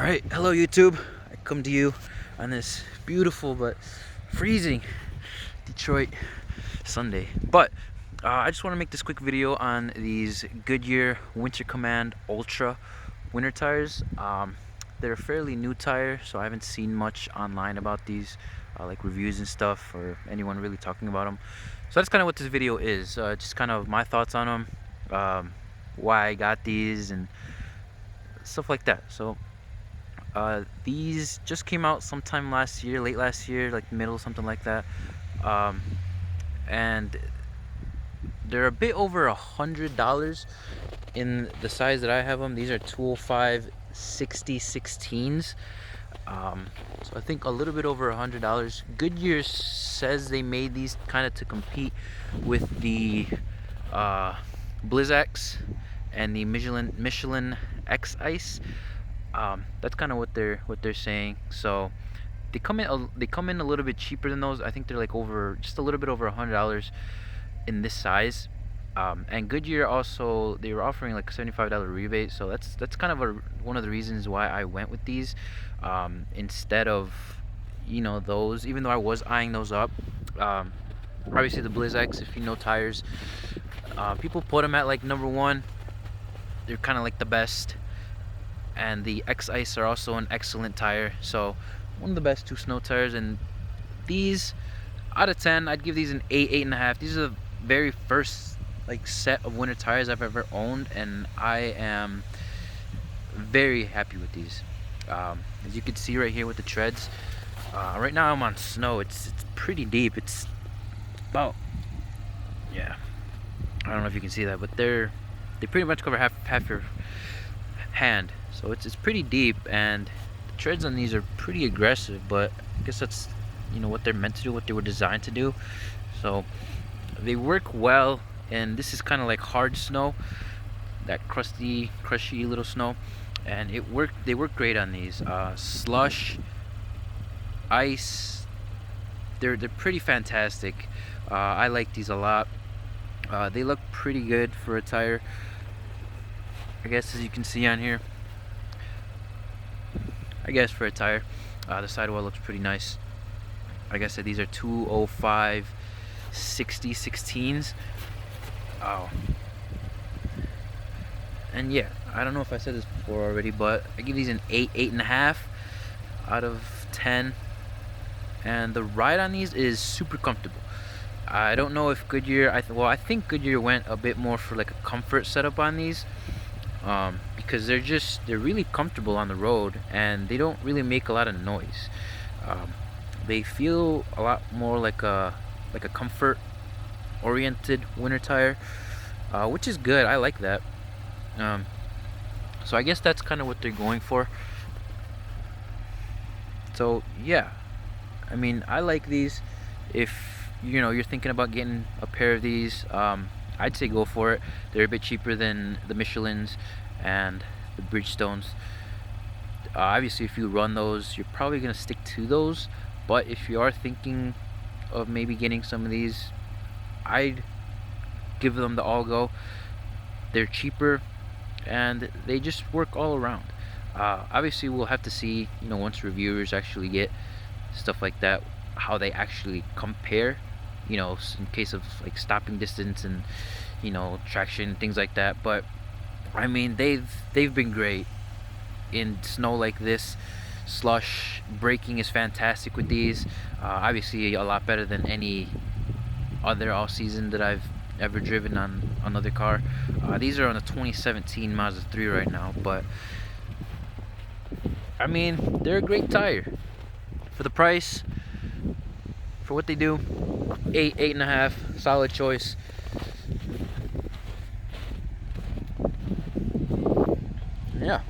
Alright, hello YouTube. I come to you on this beautiful but freezing Detroit Sunday. But I just want to make this quick video on these Goodyear WinterCommand Ultra winter tires. They're a fairly new tire, so I haven't seen much online about these, like reviews and stuff, or anyone really talking about them. So that's kind of what this video is, just kind of my thoughts on them, why I got these and stuff like that. So these just came out sometime last year, late last year, like middle, something like that, and they're a bit over $100 in the size that I have them. These are 205 60/16s, so I think a little bit over $100. Goodyear says they made these kind of to compete with the Blizzaks and the Michelin X Ice. That's kind of what they're saying. So they come in a little bit cheaper than those. I think they're like just a little bit over $100 in this size. And Goodyear also, they were offering like a $75 rebate, so that's kind of one of the reasons why I went with these instead of, you know, those, even though I was eyeing those up. Obviously the Blizzaks, if you know tires, people put them at like number one. They're kind of like the best, and the X Ice are also an excellent tire, so one of the best two snow tires. And these, out of 10, I'd give these an 8, 8.5. These are the very first like set of winter tires I've ever owned, and I am very happy with these. As you can see right here with the treads, right now I'm on snow. It's pretty deep. It's about, yeah, I don't know if you can see that, but they pretty much cover half your hand, so it's pretty deep, and the treads on these are pretty aggressive, but I guess that's, you know, what they're meant to do, what they were designed to do. So they work well, and this is kind of like hard snow, that crushy little snow, and they work great on these. Slush, ice, they're pretty fantastic. I like these a lot. They look pretty good for a tire, I guess, as you can see on here. I guess for a tire, the sidewall looks pretty nice. Like I said, these are 205 60/16s. Oh, and yeah, I don't know if I said this before already, but I give these an 8, 8.5 out of 10. And the ride on these is super comfortable. I don't know if Goodyear, I think Goodyear went a bit more for like a comfort setup on these, because they're really comfortable on the road, and they don't really make a lot of noise. They feel a lot more like a comfort oriented winter tire, which is good. I like that. So I guess that's kind of what they're going for. So yeah, I mean, I like these. If you know you're thinking about getting a pair of these, I'd say go for it. They're a bit cheaper than the Michelins and the Bridgestones. Obviously, if you run those, you're probably gonna stick to those. But if you are thinking of maybe getting some of these, I'd give them the all go. They're cheaper, and they just work all around. Obviously, we'll have to see, you know, once reviewers actually get stuff like that, how they actually compare, you know, in case of like stopping distance and, you know, traction, things like that. But I mean, they've been great in snow like this. Slush, braking is fantastic with these. Obviously a lot better than any other all season that I've ever driven on another car. These are on a 2017 Mazda 3 right now, but I mean, they're a great tire for the price, for what they do. 8, 8.5, solid choice. Yeah.